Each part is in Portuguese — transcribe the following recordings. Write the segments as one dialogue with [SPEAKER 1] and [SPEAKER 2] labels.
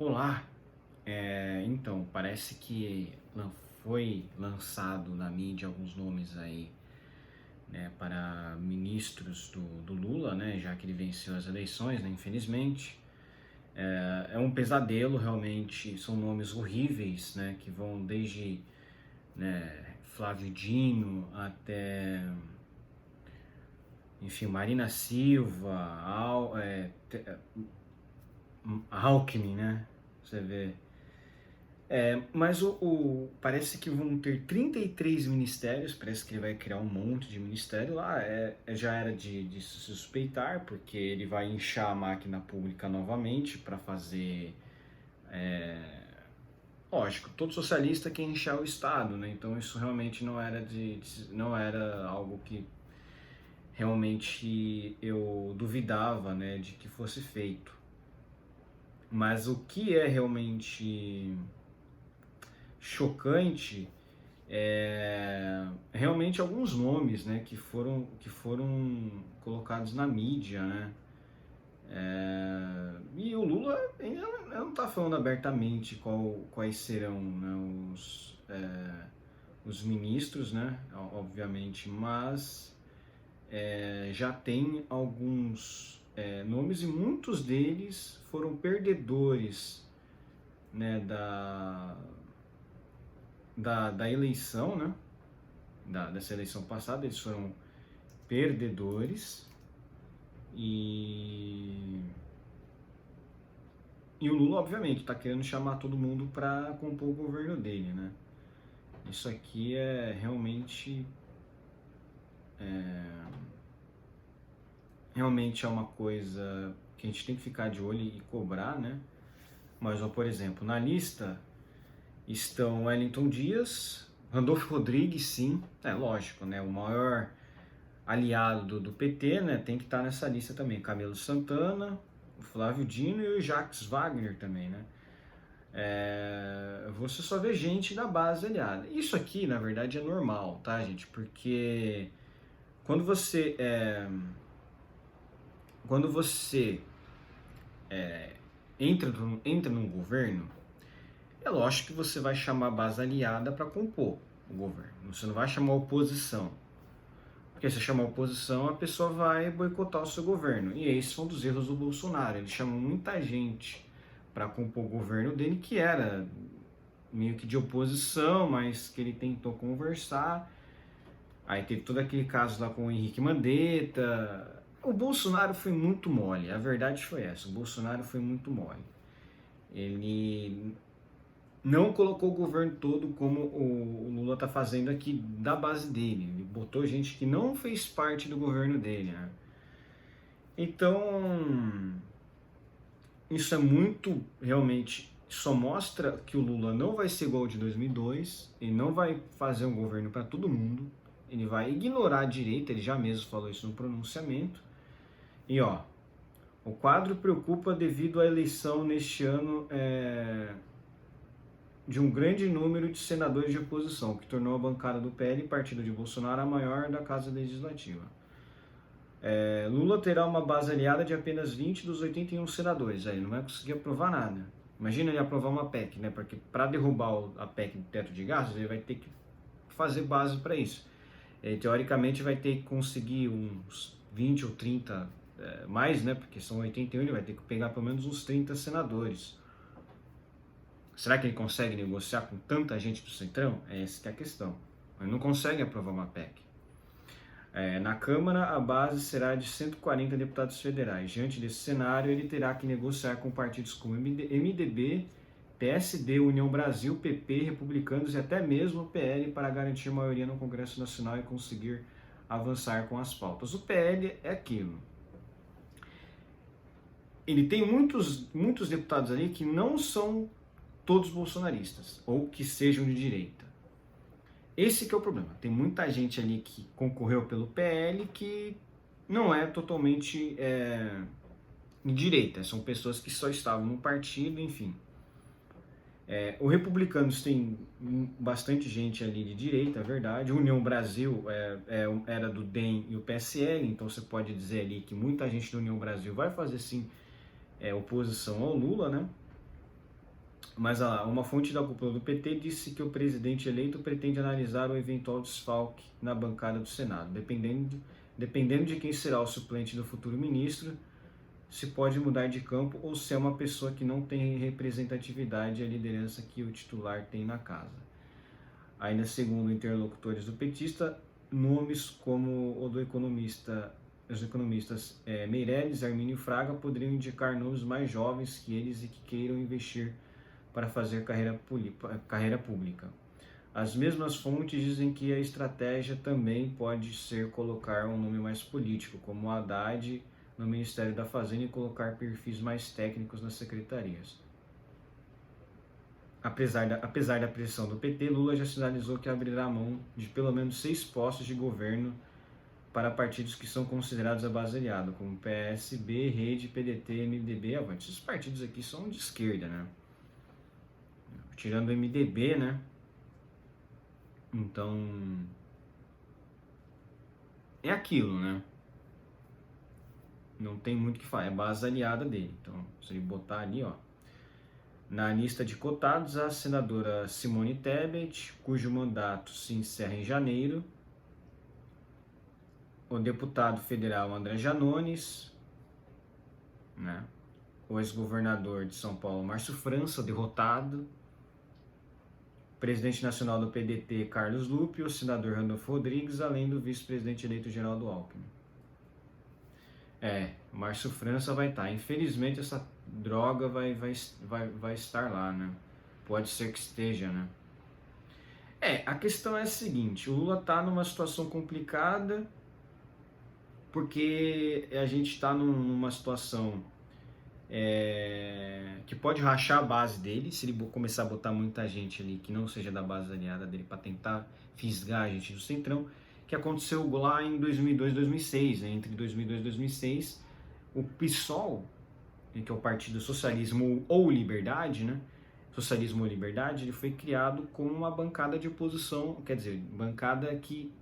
[SPEAKER 1] Olá, então, parece que foi lançado na mídia alguns nomes aí, né, para ministros do Lula, né, já que ele venceu as eleições, né, infelizmente. É um pesadelo, realmente, são nomes horríveis, né, que vão desde, né, Flávio Dino até, enfim, Marina Silva, Alckmin, né, você vê. Mas parece que vão ter 33 ministérios, parece que ele vai criar um monte de ministério lá. Já era de se suspeitar, porque ele vai inchar a máquina pública novamente para fazer. Lógico, todo socialista quer inchar o Estado, né? Então isso realmente não era algo que realmente eu duvidava, né, de que fosse feito. Mas o que é realmente chocante realmente alguns nomes, né, que foram colocados na mídia, né? E o Lula ainda não está falando abertamente quais serão, né, os ministros, né, obviamente, mas já tem alguns nomes e muitos deles foram perdedores, né, da eleição, né, dessa eleição passada. Eles foram perdedores e o Lula, obviamente, está querendo chamar todo mundo para compor o governo dele, né? Isso aqui realmente é uma coisa que a gente tem que ficar de olho e cobrar, né? Mas, ó, por exemplo, na lista estão Wellington Dias, Randolfo Rodrigues, sim, é lógico, né? O maior aliado do PT, né? Tem que estar nessa lista também. Camilo Santana, o Flávio Dino e o Jacques Wagner também, né? Você só vê gente da base aliada. Isso aqui, na verdade, é normal, tá, gente? Porque quando você quando você entra num governo, é lógico que você vai chamar a base aliada para compor o governo. Você não vai chamar a oposição. Porque se chamar a oposição, a pessoa vai boicotar o seu governo. E esses são dos erros do Bolsonaro. Ele chamou muita gente para compor o governo dele que era meio que de oposição, mas que ele tentou conversar. Aí teve todo aquele caso lá com o Henrique Mandetta. O Bolsonaro foi muito mole, a verdade foi essa, o Bolsonaro foi muito mole. Ele não colocou o governo todo como o Lula está fazendo aqui da base dele. Ele botou gente que não fez parte do governo dele, né? Então, isso é muito, realmente, só mostra que o Lula não vai ser igual ao de 2002, ele não vai fazer um governo para todo mundo, ele vai ignorar a direita, ele já mesmo falou isso no pronunciamento. E ó, o quadro preocupa devido à eleição neste ano de um grande número de senadores de oposição, que tornou a bancada do PL, partido de Bolsonaro, a maior da Casa Legislativa. Lula terá uma base aliada de apenas 20 dos 81 senadores, aí não vai conseguir aprovar nada. Imagina ele aprovar uma PEC, né? Porque para derrubar a PEC do teto de gastos, ele vai ter que fazer base para isso. Ele, teoricamente, vai ter que conseguir uns 20 ou 30 mais, né? Porque são 81, ele vai ter que pegar pelo menos uns 30 senadores. Será que ele consegue negociar com tanta gente do Centrão? Essa que é a questão. Ele não consegue aprovar uma PEC. Na Câmara, a base será de 140 deputados federais. Diante desse cenário, ele terá que negociar com partidos como MDB, PSD, União Brasil, PP, Republicanos e até mesmo o PL para garantir maioria no Congresso Nacional e conseguir avançar com as pautas. O PL é aquilo. Ele tem muitos deputados ali que não são todos bolsonaristas ou que sejam de direita. Esse que é o problema. Tem muita gente ali que concorreu pelo PL que não é totalmente de direita. São pessoas que só estavam no partido, enfim. O Republicanos tem bastante gente ali de direita, é verdade. União Brasil era do DEM e o PSL, então você pode dizer ali que muita gente da União Brasil vai fazer sim oposição ao Lula, né? Mas uma fonte da cúpula do PT disse que o presidente eleito pretende analisar o eventual desfalque na bancada do Senado. Dependendo de quem será o suplente do futuro ministro, se pode mudar de campo ou se é uma pessoa que não tem representatividade e a liderança que o titular tem na casa. Ainda segundo interlocutores do petista, nomes como o do os economistas Meirelles e Armínio Fraga poderiam indicar nomes mais jovens que eles e que queiram investir para fazer carreira pública. As mesmas fontes dizem que a estratégia também pode ser colocar um nome mais político, como o Haddad no Ministério da Fazenda, e colocar perfis mais técnicos nas secretarias. Apesar da pressão do PT, Lula já sinalizou que abrirá mão de pelo menos 6 postos de governo para partidos que são considerados a base aliada, como PSB, Rede, PDT, MDB e Avante. Esses partidos aqui são de esquerda, né? Tirando o MDB, né? Então, é aquilo, né? Não tem muito o que falar, é base aliada dele. Então, se ele botar ali, ó, na lista de cotados, a senadora Simone Tebet, cujo mandato se encerra em janeiro, o deputado federal André Janones, né? O ex-governador de São Paulo, Márcio França, derrotado, presidente nacional do PDT, Carlos Lupe, o senador Randolfo Rodrigues, além do vice-presidente eleito Geraldo Alckmin. O Márcio França vai estar. Infelizmente, essa droga vai estar lá, né? Pode ser que esteja, né? A questão é a seguinte, o Lula está numa situação complicada, porque a gente está numa situação que pode rachar a base dele, se ele começar a botar muita gente ali que não seja da base aliada dele para tentar fisgar a gente do Centrão, que aconteceu lá em 2002, 2006, né? Entre 2002 e 2006, o PSOL, que é o Partido Socialismo ou Liberdade, né? Socialismo ou Liberdade, ele foi criado como uma bancada de oposição, quer dizer, bancada que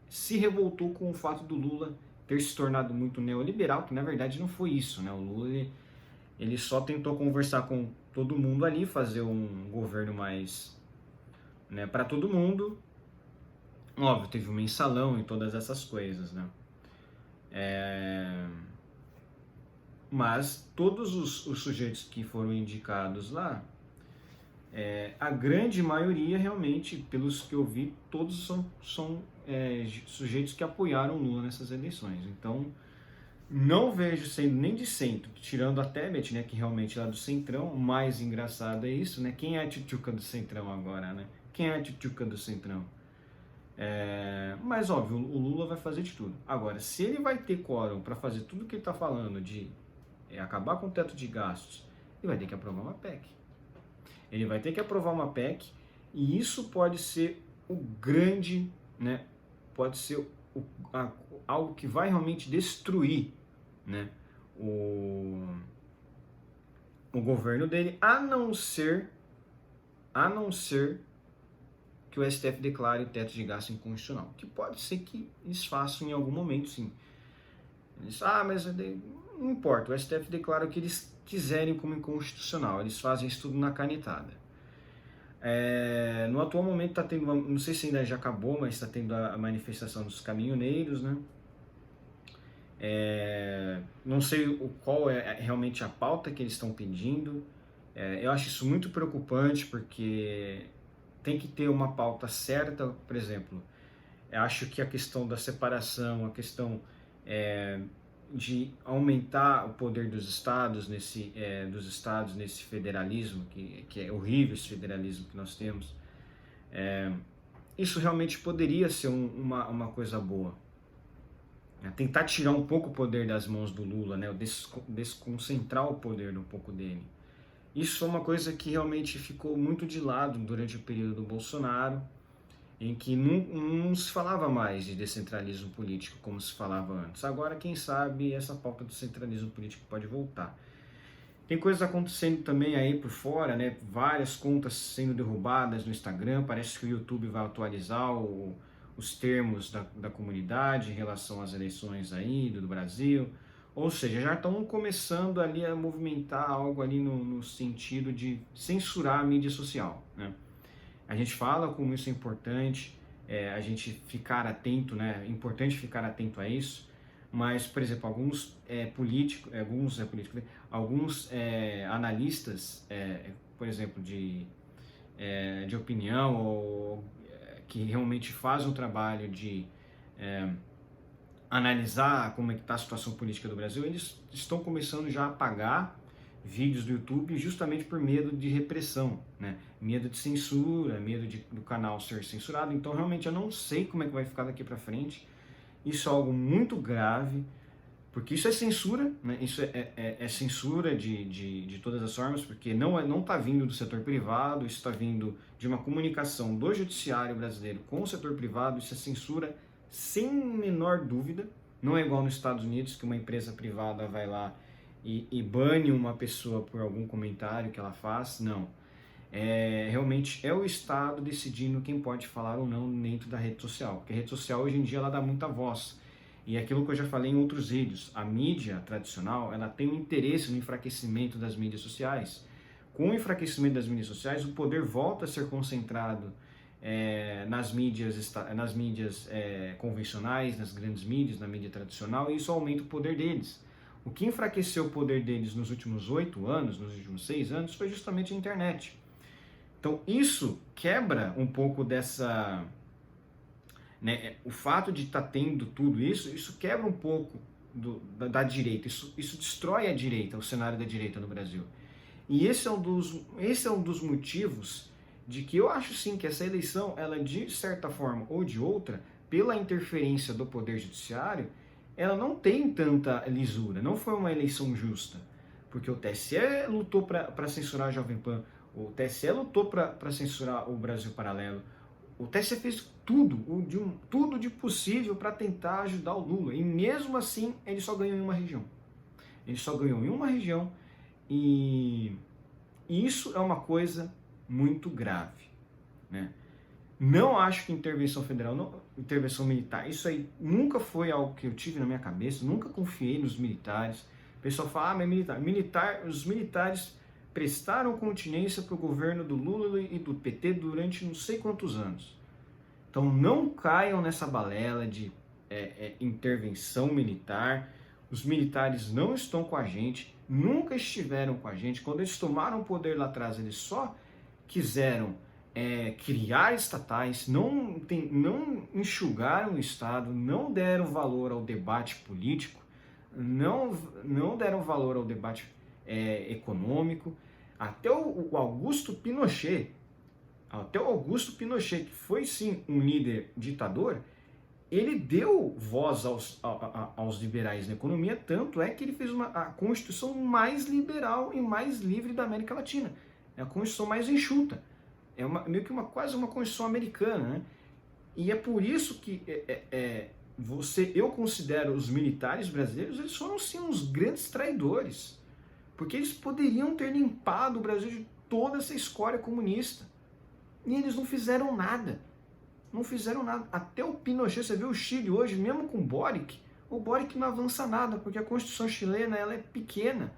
[SPEAKER 1] se revoltou com o fato do Lula ter se tornado muito neoliberal, que na verdade não foi isso, né? O Lula, ele só tentou conversar com todo mundo ali, fazer um governo mais, né, para todo mundo. Óbvio, teve um mensalão e todas essas coisas, né? Mas todos os sujeitos que foram indicados lá, a grande maioria realmente, pelos que eu vi, todos são sujeitos que apoiaram Lula nessas eleições. Então, não vejo sendo nem de centro, tirando a Tebet, né, que realmente é lá do Centrão. O mais engraçado é isso, né? Quem é a tchutchuca do Centrão agora, né? Quem é a tchutchuca do Centrão? Mas óbvio, o Lula vai fazer de tudo. Agora, se ele vai ter quórum para fazer tudo o que ele está falando de acabar com o teto de gastos, ele vai ter que aprovar uma PEC. Ele vai ter que aprovar uma PEC, e isso pode ser o grande, né? Pode ser algo que vai realmente destruir, né, o governo dele, a não ser que o STF declare o teto de gasto inconstitucional, que pode ser que eles façam em algum momento, sim. Mas não importa, o STF declara o que eles quiserem como inconstitucional, eles fazem isso tudo na canetada. No atual momento está tendo, não sei se ainda já acabou, mas está tendo a manifestação dos caminhoneiros, né? Não sei qual é realmente a pauta que eles estão pedindo. Eu acho isso muito preocupante, porque tem que ter uma pauta certa. Por exemplo, eu acho que a questão da separação, a questão de aumentar o poder dos estados nesse federalismo, que é horrível esse federalismo que nós temos, isso realmente poderia ser uma coisa boa. Tentar tirar um pouco o poder das mãos do Lula, né? Desconcentrar o poder um pouco dele. Isso foi uma coisa que realmente ficou muito de lado durante o período do Bolsonaro, em que não se falava mais de descentralismo político como se falava antes. Agora, quem sabe, essa pauta do centralismo político pode voltar. Tem coisas acontecendo também aí por fora, né? Várias contas sendo derrubadas no Instagram. Parece que o YouTube vai atualizar os termos da comunidade em relação às eleições aí do Brasil. Ou seja, já estão começando ali a movimentar algo ali no sentido de censurar a mídia social, né? A gente fala como isso é importante, a gente ficar atento, né? É importante ficar atento a isso, mas, por exemplo, alguns analistas, por exemplo, de opinião, ou que realmente fazem um trabalho de analisar como é que está a situação política do Brasil, eles estão começando já a apagar vídeos do YouTube justamente por medo de repressão, né? Medo de censura, medo do canal ser censurado. Então, realmente, eu não sei como é que vai ficar daqui para frente. Isso é algo muito grave, porque isso é censura, né? Isso é censura de todas as formas, porque não está vindo do setor privado, isso está vindo de uma comunicação do judiciário brasileiro com o setor privado, isso é censura sem menor dúvida. Não é igual nos Estados Unidos, que uma empresa privada vai lá e bane uma pessoa por algum comentário que ela faz. Não. Realmente é o Estado decidindo quem pode falar ou não dentro da rede social, porque a rede social hoje em dia ela dá muita voz. E aquilo que eu já falei em outros vídeos, a mídia tradicional ela tem um interesse no enfraquecimento das mídias sociais. Com o enfraquecimento das mídias sociais, o poder volta a ser concentrado nas mídias convencionais, nas grandes mídias, na mídia tradicional, e isso aumenta o poder deles. O que enfraqueceu o poder deles nos últimos 8 anos, nos últimos 6 anos, foi justamente a internet. Então isso quebra um pouco dessa... né, o fato de estar tendo tudo isso quebra um pouco da direita, isso destrói a direita, o cenário da direita no Brasil. E esse é um dos motivos de que eu acho sim que essa eleição, ela de certa forma ou de outra, pela interferência do Poder Judiciário, ela não tem tanta lisura, não foi uma eleição justa. Porque o TSE lutou para censurar a Jovem Pan, o TSE lutou para censurar o Brasil Paralelo, o TSE fez tudo de possível para tentar ajudar o Lula, e mesmo assim ele só ganhou em uma região. Ele só ganhou em uma região, e isso é uma coisa muito grave, né? Não acho que intervenção federal, intervenção militar, isso aí nunca foi algo que eu tive na minha cabeça, nunca confiei nos militares. O pessoal fala, mas os militares prestaram continência para o governo do Lula e do PT durante não sei quantos anos. Então não caiam nessa balela de intervenção militar. Os militares não estão com a gente, nunca estiveram com a gente. Quando eles tomaram o poder lá atrás, eles só quiseram criar estatais, não enxugaram o Estado, não deram valor ao debate político, não deram valor ao debate econômico. Até o Augusto Pinochet, que foi sim um líder ditador, ele deu voz aos liberais na economia, tanto é que ele fez a Constituição mais liberal e mais livre da América Latina. É a Constituição mais enxuta. É meio que quase uma Constituição americana, né? E é por isso que eu considero os militares brasileiros, eles foram sim uns grandes traidores. Porque eles poderiam ter limpado o Brasil de toda essa escória comunista. E eles não fizeram nada. Não fizeram nada. Até o Pinochet, você vê o Chile hoje, mesmo com o Boric não avança nada, porque a Constituição chilena ela é pequena.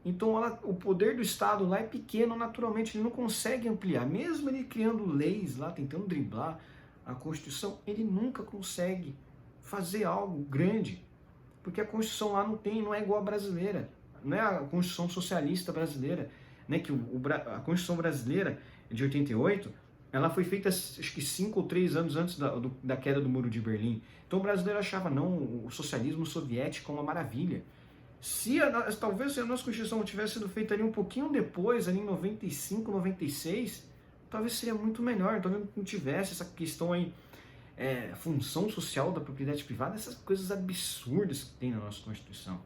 [SPEAKER 1] Então o poder do Estado lá é pequeno, naturalmente ele não consegue ampliar. Mesmo ele criando leis lá, tentando driblar a Constituição, ele nunca consegue fazer algo grande. Porque a Constituição lá não é igual a brasileira. Não é a Constituição socialista brasileira. Né? Que a Constituição brasileira de 88, ela foi feita acho que 5 ou 3 anos antes da queda do Muro de Berlim. Então o brasileiro achava, não, o socialismo soviético é uma maravilha. Talvez se a nossa Constituição tivesse sido feita ali um pouquinho depois, ali em 95, 96, talvez seria muito melhor, talvez não tivesse essa questão aí, função social da propriedade privada, essas coisas absurdas que tem na nossa Constituição.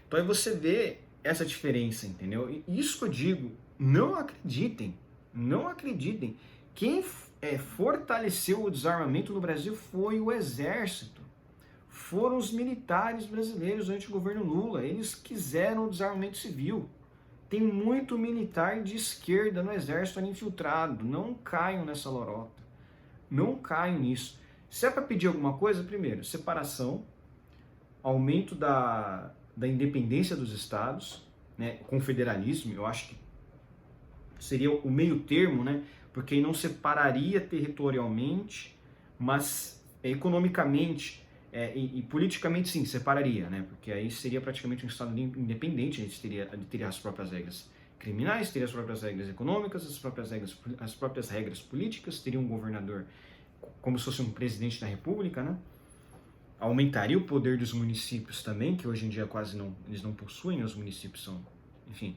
[SPEAKER 1] Então aí você vê essa diferença, entendeu? E isso que eu digo, não acreditem. Quem fortaleceu o desarmamento no Brasil foi o Exército. Foram os militares brasileiros durante o governo Lula. Eles quiseram o desarmamento civil. Tem muito militar de esquerda no Exército ali infiltrado. Não caiam nessa lorota. Não caiam nisso. Se é para pedir alguma coisa, primeiro, separação. aumento da independência dos estados, né, com o federalismo. Eu acho que seria o meio termo, né, porque não separaria territorialmente, mas economicamente e politicamente sim, separaria, né, porque aí seria praticamente um estado independente. Ele teria as próprias regras criminais, teria as próprias regras econômicas, as próprias regras políticas, teria um governador como se fosse um presidente da república, né? Aumentaria o poder dos municípios também, que hoje em dia quase não, eles não possuem, né? Os municípios são, enfim,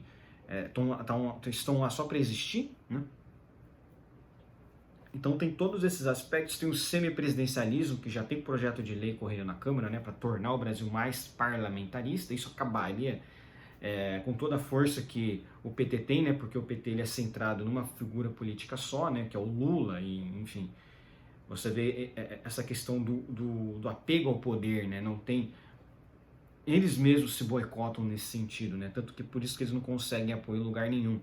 [SPEAKER 1] estão lá só para existir, né? Então tem todos esses aspectos. Tem o semipresidencialismo, que já tem projeto de lei correndo na Câmara, né, para tornar o Brasil mais parlamentarista. Isso acabaria com toda a força que o PT tem, né, porque o PT ele é centrado numa figura política só, né, que é o Lula, e enfim, você vê essa questão do apego ao poder, né, não tem... Eles mesmos se boicotam nesse sentido, né, tanto que por isso que eles não conseguem apoio em lugar nenhum,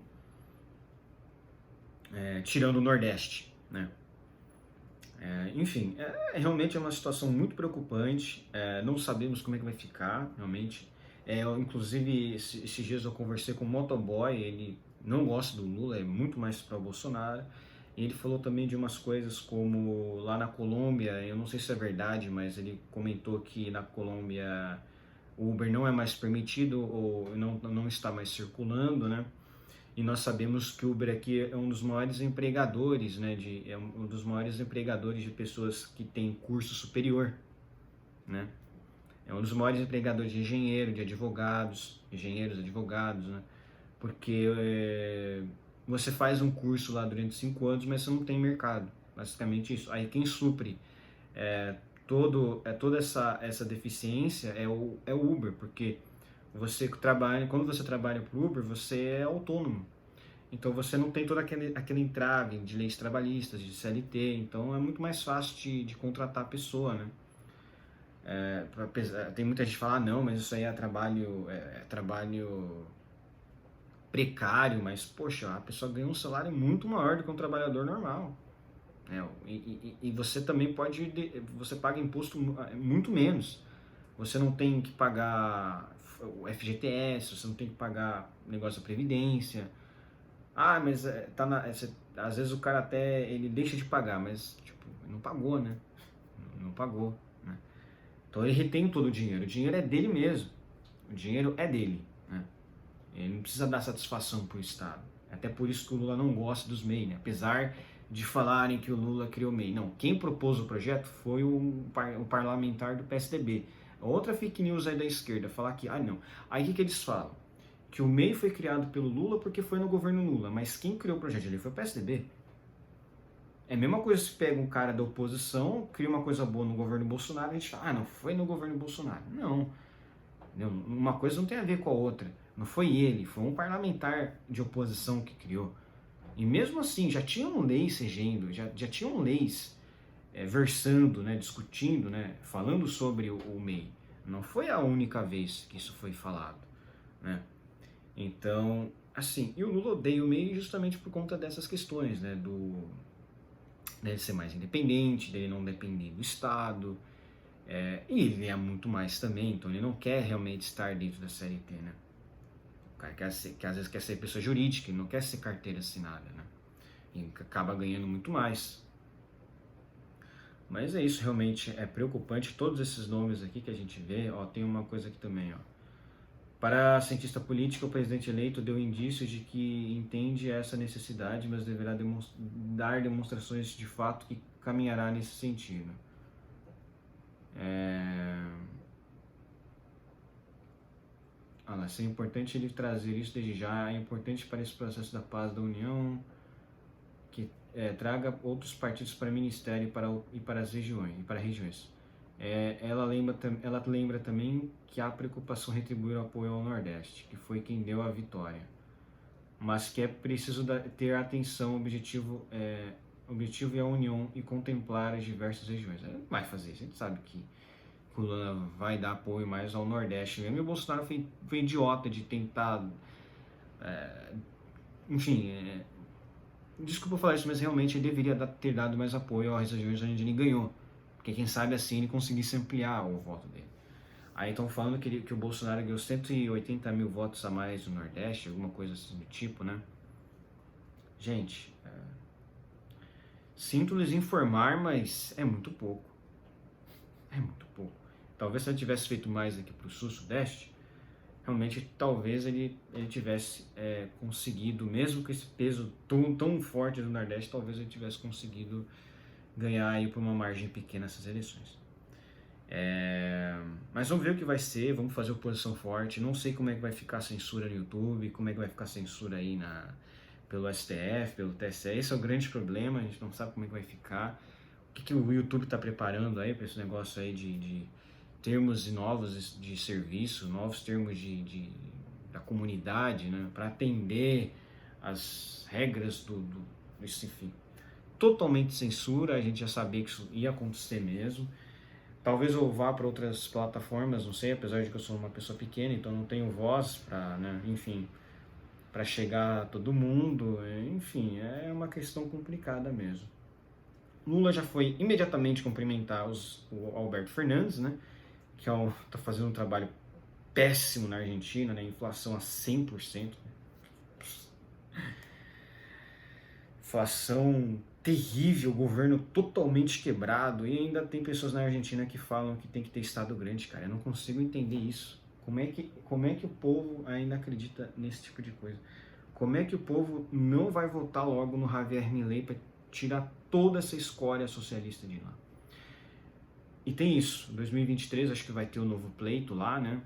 [SPEAKER 1] tirando o Nordeste, né. Enfim, realmente é uma situação muito preocupante. Não sabemos como é que vai ficar, realmente. Inclusive, esses dias eu conversei com o motoboy, ele não gosta do Lula, é muito mais para o Bolsonaro. E ele falou também de umas coisas como lá na Colômbia, eu não sei se é verdade, mas ele comentou que na Colômbia o Uber não é mais permitido ou não está mais circulando, né? E nós sabemos que o Uber aqui é um dos maiores empregadores, né, é um dos maiores empregadores de pessoas que têm curso superior, né? É um dos maiores empregadores de engenheiros, advogados, né? Porque você faz um curso lá durante 5 anos, mas você não tem mercado, basicamente isso. Aí quem supre toda essa deficiência é o Uber, porque quando você trabalha para o Uber, você é autônomo. Então você não tem todo aquele entrave de leis trabalhistas, de CLT, então é muito mais fácil de contratar a pessoa, né? Tem muita gente que fala, não, mas isso aí é trabalho precário, mas poxa, a pessoa ganha um salário muito maior do que um trabalhador normal. E você também você paga imposto muito menos. Você não tem que pagar o FGTS, você não tem que pagar negócio da Previdência. Mas às vezes o cara até ele deixa de pagar, mas tipo, não pagou, né? Não pagou, né? Então ele retém todo o dinheiro é dele mesmo, o dinheiro é dele, né? Ele não precisa dar satisfação pro Estado. Até por isso que o Lula não gosta dos MEI, né? Apesar de falarem que o Lula criou o MEI. Não, quem propôs o projeto foi o parlamentar do PSDB. Outra fake news aí da esquerda, falar que, não. Aí o que eles falam? Que o MEI foi criado pelo Lula porque foi no governo Lula, mas quem criou o projeto ali foi o PSDB. É a mesma coisa se pega um cara da oposição, cria uma coisa boa no governo Bolsonaro, e a gente fala, não, foi no governo Bolsonaro. Não, uma coisa não tem a ver com a outra. Não foi ele, foi um parlamentar de oposição que criou. E mesmo assim, já tinham leis regendo, já tinham leis versando, né, discutindo, né, falando sobre o MEI. Não foi a única vez que isso foi falado, né? Então, assim, e o Lula odeia o MEI justamente por conta dessas questões, né, dele ser mais independente, dele não depender do Estado, e ele é muito mais também, então ele não quer realmente estar dentro da CLT, né? O cara que às vezes quer ser pessoa jurídica, ele não quer ser carteira assinada, né? E acaba ganhando muito mais. Mas é isso, realmente é preocupante, todos esses nomes aqui que a gente vê. Tem uma coisa aqui também, Para a cientista política, o presidente eleito deu indícios de que entende essa necessidade, mas deverá dar demonstrações de fato que caminhará nesse sentido. É importante ele trazer isso desde já, é importante para esse processo da paz da União, que traga outros partidos para o ministério e para as regiões. Ela lembra também que há preocupação em retribuir o apoio ao Nordeste, que foi quem deu a vitória, mas que é preciso ter atenção, objetivo e a união e contemplar as diversas regiões. Ela não vai fazer isso, a gente sabe que o Lula vai dar apoio mais ao Nordeste mesmo, e o Bolsonaro foi idiota de tentar, desculpa falar isso, mas realmente ele deveria ter dado mais apoio às regiões onde ele ganhou, porque quem sabe assim ele conseguisse ampliar o voto dele. Aí estão falando que o Bolsonaro ganhou 180 mil votos a mais no Nordeste, alguma coisa assim do tipo, né? Gente, sinto lhes informar, mas é muito pouco. É muito pouco. Talvez se ele tivesse feito mais aqui para o Sul, Sudeste, realmente talvez ele tivesse conseguido, mesmo com esse peso tão forte do Nordeste, talvez ele tivesse conseguido ganhar aí por uma margem pequena essas eleições. Mas vamos ver o que vai ser, vamos fazer oposição forte. Não sei como é que vai ficar a censura no YouTube, como é que vai ficar a censura aí pelo STF, pelo TSE. Esse é o grande problema, a gente não sabe como é que vai ficar. O que o YouTube está preparando aí para esse negócio aí de termos novos de serviço, novos termos da comunidade, né, para atender as regras enfim. Totalmente censura, a gente já sabia que isso ia acontecer mesmo. Talvez eu vá para outras plataformas, não sei, apesar de que eu sou uma pessoa pequena, então não tenho voz para, né, enfim, para chegar a todo mundo, enfim, é uma questão complicada mesmo. Lula já foi imediatamente cumprimentar o Alberto Fernandes, né, que está fazendo um trabalho péssimo na Argentina, né, inflação a 100%, inflação terrível, governo totalmente quebrado, e ainda tem pessoas na Argentina que falam que tem que ter Estado grande, cara. Eu não consigo entender isso. Como é que o povo ainda acredita nesse tipo de coisa? Como é que o povo não vai votar logo no Javier Milei para tirar toda essa escória socialista de lá? E tem isso, 2023 acho que vai ter o novo pleito lá, né?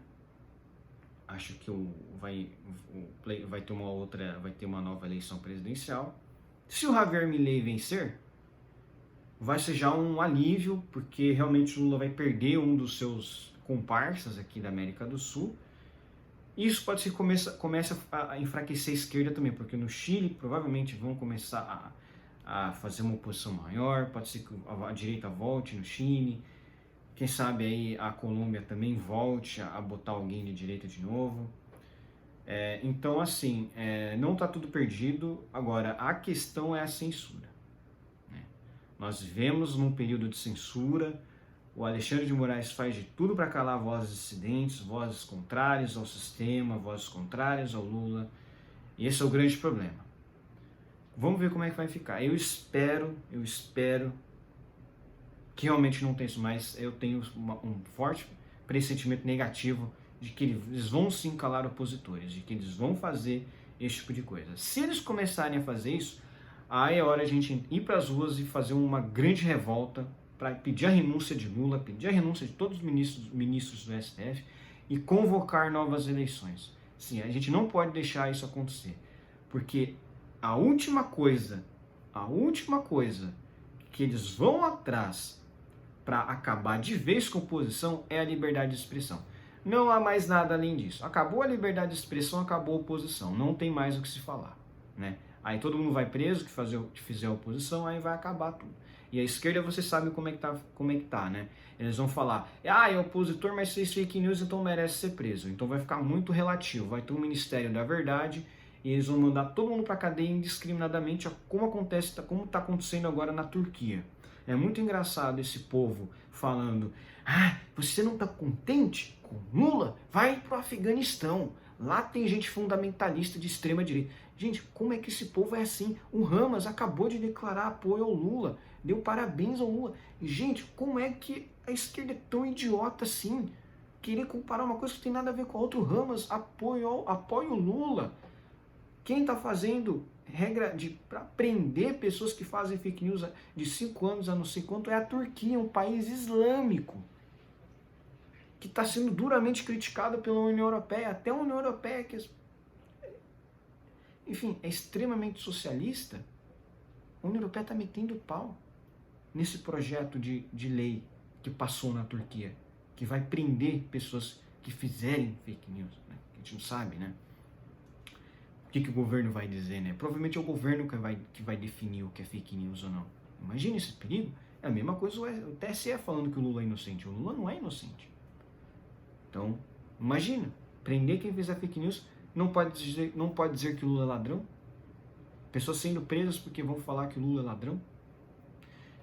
[SPEAKER 1] Acho que vai ter uma nova eleição presidencial. Se o Javier Milei vencer, vai ser já um alívio, porque realmente o Lula vai perder um dos seus comparsas aqui da América do Sul. E isso pode ser que comece a enfraquecer a esquerda também, porque no Chile provavelmente vão começar a fazer uma oposição maior, pode ser que a direita volte no Chile, quem sabe aí a Colômbia também volte a botar alguém de direita de novo. Então, assim, não está tudo perdido. Agora, a questão é a censura, né? Nós vivemos num período de censura. O Alexandre de Moraes faz de tudo para calar vozes dissidentes, vozes contrárias ao sistema, vozes contrárias ao Lula. E esse é o grande problema. Vamos ver como é que vai ficar. Eu espero que realmente não tenha isso, mas eu tenho um forte pressentimento negativo de que eles vão sim calar opositores, de que eles vão fazer esse tipo de coisa. Se eles começarem a fazer isso, aí é hora de a gente ir para as ruas e fazer uma grande revolta para pedir a renúncia de Lula, pedir a renúncia de todos os ministros do STF e convocar novas eleições. Sim, a gente não pode deixar isso acontecer, porque a última coisa que eles vão atrás para acabar de vez com a oposição é a liberdade de expressão. Não há mais nada além disso. Acabou a liberdade de expressão, acabou a oposição. Não tem mais o que se falar, né? Aí todo mundo vai preso que fizer a oposição, aí vai acabar tudo. E a esquerda, você sabe como é que tá, né? Eles vão falar, é opositor, mas fez fake news, então merece ser preso. Então vai ficar muito relativo. Vai ter um Ministério da Verdade e eles vão mandar todo mundo para cadeia indiscriminadamente, como está acontecendo agora na Turquia. É muito engraçado esse povo falando, você não está contente com Lula? Vai pro Afeganistão. Lá tem gente fundamentalista de extrema direita. Gente, como é que esse povo é assim? O Hamas acabou de declarar apoio ao Lula, deu parabéns ao Lula. Gente, como é que a esquerda é tão idiota assim? Querer comparar uma coisa que tem nada a ver com a outra. O Hamas apoia o Lula. Quem está fazendo regra para prender pessoas que fazem fake news de 5 anos a não sei quanto é a Turquia, um país islâmico, que está sendo duramente criticado pela União Europeia, até a União Europeia, que enfim, é extremamente socialista. A União Europeia está metendo pau nesse projeto de lei que passou na Turquia, que vai prender pessoas que fizerem fake news, né? A gente não sabe, né? O que o governo vai dizer, né? Provavelmente é o governo que vai definir o que é fake news ou não. Imagina esse perigo. É a mesma coisa o TSE falando que o Lula é inocente. O Lula não é inocente. Então, imagina, prender quem fizer fake news não pode dizer que o Lula é ladrão. Pessoas sendo presas porque vão falar que o Lula é ladrão.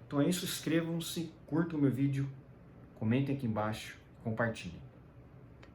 [SPEAKER 1] Então é isso, inscrevam-se, curtam o meu vídeo, comentem aqui embaixo, compartilhem.